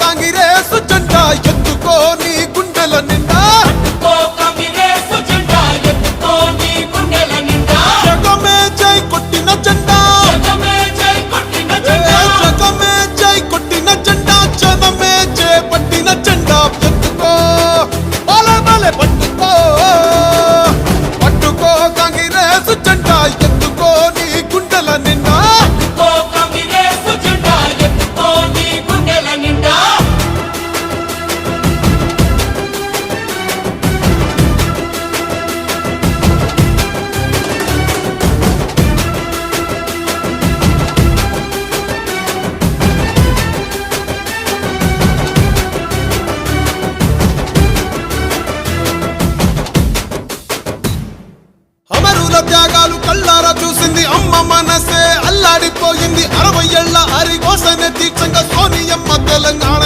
కాంగ్రెసు జెండా ఎత్తుకో నీ గుండెల నిండా జగమే జై కొట్టిన జెండా జగమే జై కొట్టిన జెండా జనమే జై పట్టిన జెండా ఎత్తుకో బాలే బాలే పట్టుకో పట్టుకో కాంగ్రెసు జెండా ఎత్తుకో నీ గుండెల నిండా అమరుల త్యాగాలు కళ్ళారా చూసింది అమ్మ మనసే అల్లాడిపోయింది 60 ఏళ్ల అరిగోసనే తీర్చంగా సోనియమ్మ తెలంగాణ